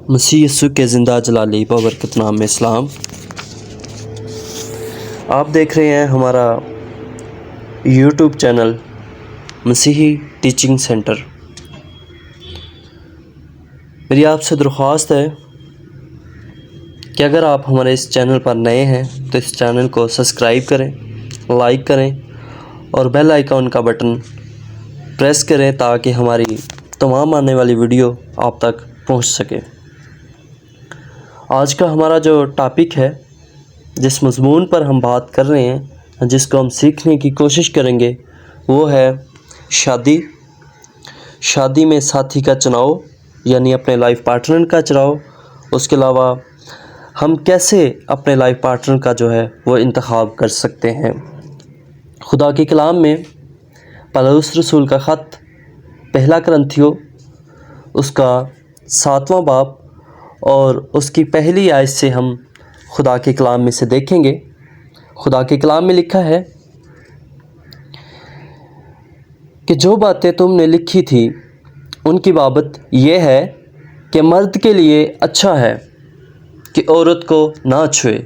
مسیح یسوع کے زندہ جلالی بابرکت نام میں اسلام۔ آپ دیکھ رہے ہیں ہمارا یوٹیوب چینل مسیحی ٹیچنگ سینٹر۔ میری آپ سے درخواست ہے کہ اگر آپ ہمارے اس چینل پر نئے ہیں تو اس چینل کو سبسکرائب کریں، لائک کریں اور بیل آئیکن کا بٹن پریس کریں تاکہ ہماری تمام آنے والی ویڈیو آپ تک پہنچ سکے۔ آج کا ہمارا جو ٹاپک ہے، جس مضمون پر ہم بات کر رہے ہیں، جس کو ہم سیکھنے کی کوشش کریں گے، وہ ہے شادی۔ شادی میں ساتھی کا چناؤ، یعنی اپنے لائف پارٹنر کا چناؤ۔ اس کے علاوہ ہم کیسے اپنے لائف پارٹنر کا جو ہے وہ انتخاب کر سکتے ہیں۔ خدا کے کلام میں پولس رسول کا خط پہلا کرنتھیوں اس کا 7واں باب اور اس کی پہلی آیت سے ہم خدا کے کلام میں سے دیکھیں گے۔ خدا کے کلام میں لکھا ہے کہ جو باتیں تم نے لکھی تھی ان کی بابت یہ ہے کہ مرد کے لیے اچھا ہے کہ عورت کو نہ چھوئے،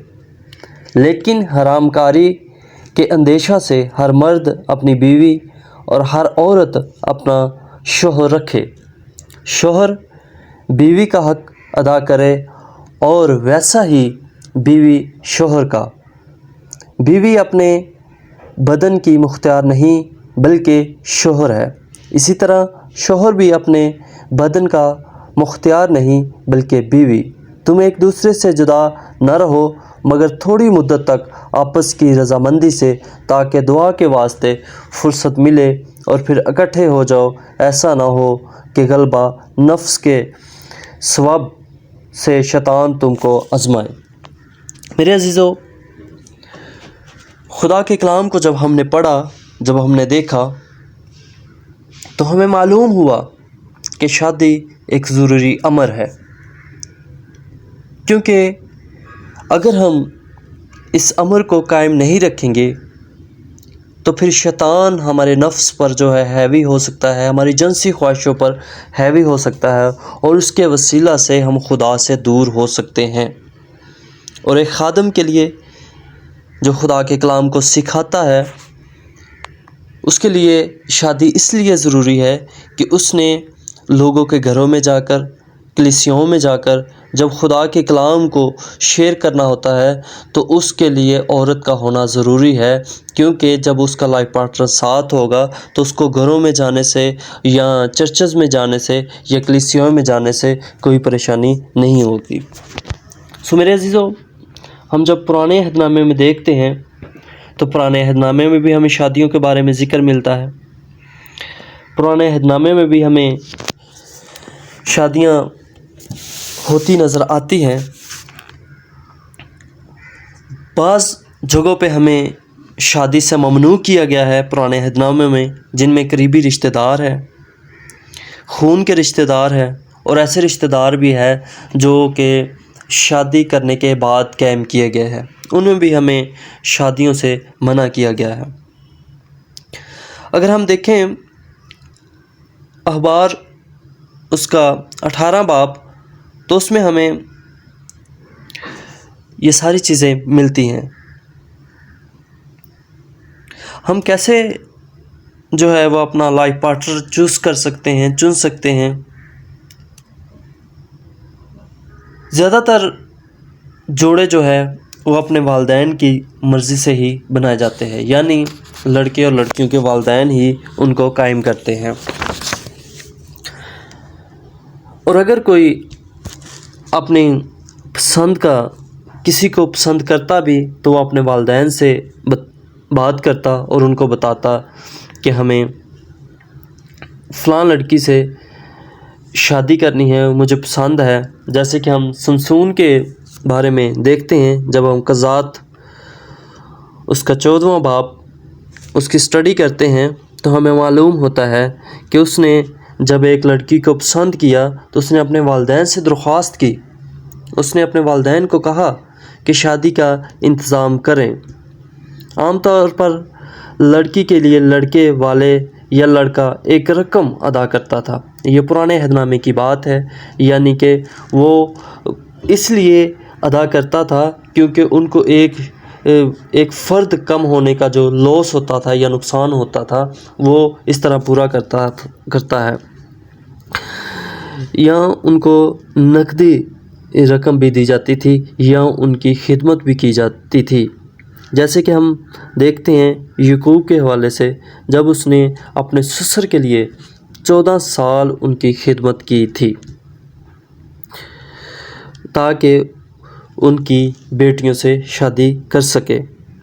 لیکن حرام کاری کے اندیشہ سے ہر مرد اپنی بیوی اور ہر عورت اپنا شوہر رکھے۔ شوہر بیوی کا حق ادا کرے اور ویسا ہی بیوی شوہر کا۔ بیوی اپنے بدن کی مختار نہیں بلکہ شوہر ہے، اسی طرح شوہر بھی اپنے بدن کا مختار نہیں بلکہ بیوی۔ تم ایک دوسرے سے جدا نہ رہو مگر تھوڑی مدت تک آپس کی رضامندی سے، تاکہ دعا کے واسطے فرصت ملے اور پھر اکٹھے ہو جاؤ۔ ایسا نہ ہو کہ غلبہ نفس کے ثواب سے شیطان تم کو آزمائے۔ میرے عزیزو، خدا کے کلام کو جب ہم نے پڑھا، جب ہم نے دیکھا تو ہمیں معلوم ہوا کہ شادی ایک ضروری امر ہے، کیونکہ اگر ہم اس امر کو قائم نہیں رکھیں گے تو پھر شیطان ہمارے نفس پر جو ہے حاوی ہو سکتا ہے، ہماری جنسی خواہشوں پر حاوی ہو سکتا ہے اور اس کے وسیلہ سے ہم خدا سے دور ہو سکتے ہیں۔ اور ایک خادم کے لیے جو خدا کے کلام کو سکھاتا ہے، اس کے لیے شادی اس لیے ضروری ہے کہ اس نے لوگوں کے گھروں میں جا کر، کلیسیوں میں جا کر جب خدا کے کلام کو شیئر کرنا ہوتا ہے تو اس کے لیے عورت کا ہونا ضروری ہے، کیونکہ جب اس کا لائف پارٹنر ساتھ ہوگا تو اس کو گھروں میں جانے سے یا چرچز میں جانے سے یا کلیسیوں میں جانے سے کوئی پریشانی نہیں ہوگی۔ میرے عزیزو، ہم جب پرانے عہد نامے میں دیکھتے ہیں تو پرانے عہد نامے میں بھی ہمیں شادیوں کے بارے میں ذکر ملتا ہے۔ پرانے عہد نامے میں بھی ہمیں شادیاں ہوتی نظر آتی ہیں۔ بعض جگہوں پہ ہمیں شادی سے ممنوع کیا گیا ہے پرانے عہد نامے میں، جن میں قریبی رشتہ دار ہیں، خون کے رشتہ دار ہیں، اور ایسے رشتہ دار بھی ہیں جو کہ شادی کرنے کے بعد قائم کیے گئے ہیں، ان میں بھی ہمیں شادیوں سے منع کیا گیا ہے۔ اگر ہم دیکھیں اخبار اس کا 18 باب تو اس میں ہمیں یہ ساری چیزیں ملتی ہیں۔ ہم کیسے جو ہے وہ اپنا لائف پارٹنر چوز کر سکتے ہیں، چن سکتے ہیں۔ زیادہ تر جوڑے جو ہے وہ اپنے والدین کی مرضی سے ہی بنائے جاتے ہیں، یعنی لڑکے اور لڑکیوں کے والدین ہی ان کو قائم کرتے ہیں۔ اور اگر کوئی اپنی پسند کا کسی کو پسند کرتا بھی تو وہ اپنے والدین سے بات کرتا اور ان کو بتاتا کہ ہمیں فلاں لڑکی سے شادی کرنی ہے، مجھے پسند ہے۔ جیسے کہ ہم سمسون کے بارے میں دیکھتے ہیں، جب ہم قضات اس کا 14واں باب اس کی اسٹڈی کرتے ہیں تو ہمیں معلوم ہوتا ہے کہ اس نے جب ایک لڑکی کو پسند کیا تو اس نے اپنے والدین سے درخواست کی، اس نے اپنے والدین کو کہا کہ شادی کا انتظام کریں۔ عام طور پر لڑکی کے لیے لڑکے والے یا لڑکا ایک رقم ادا کرتا تھا، یہ پرانے عہد نامے کی بات ہے، یعنی کہ وہ اس لیے ادا کرتا تھا کیونکہ ان کو ایک فرد کم ہونے کا جو لاس ہوتا تھا یا نقصان ہوتا تھا وہ اس طرح پورا کرتا ہے۔ یا ان کو نقدی رقم بھی دی جاتی تھی یا ان کی خدمت بھی کی جاتی تھی، جیسے کہ ہم دیکھتے ہیں یعقوب کے حوالے سے جب اس نے اپنے سسر کے لیے 14 سال ان کی خدمت کی تھی تاکہ ان کی بیٹیوں سے شادی کر سکے۔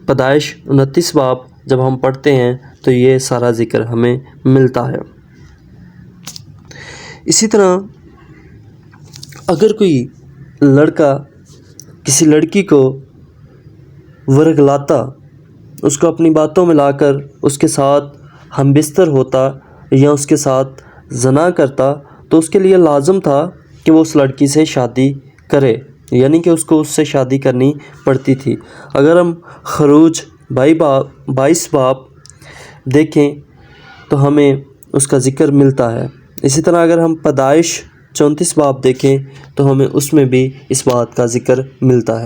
پیدائش 29 باب جب ہم پڑھتے ہیں تو یہ سارا ذکر ہمیں ملتا ہے۔ اسی طرح اگر کوئی لڑکا کسی لڑکی کو ورگلاتا، اس کو اپنی باتوں میں لا کر اس کے ساتھ ہم بستر ہوتا یا اس کے ساتھ زنا کرتا تو اس کے لیے لازم تھا کہ وہ اس لڑکی سے شادی کرے، یعنی کہ اس کو اس سے شادی کرنی پڑتی تھی۔ اگر ہم خروج 22 باب دیکھیں تو ہمیں اس کا ذکر ملتا ہے۔ اسی طرح اگر ہم پیدائش 34 باب دیکھیں تو ہمیں اس میں بھی اس بات کا ذکر ملتا ہے۔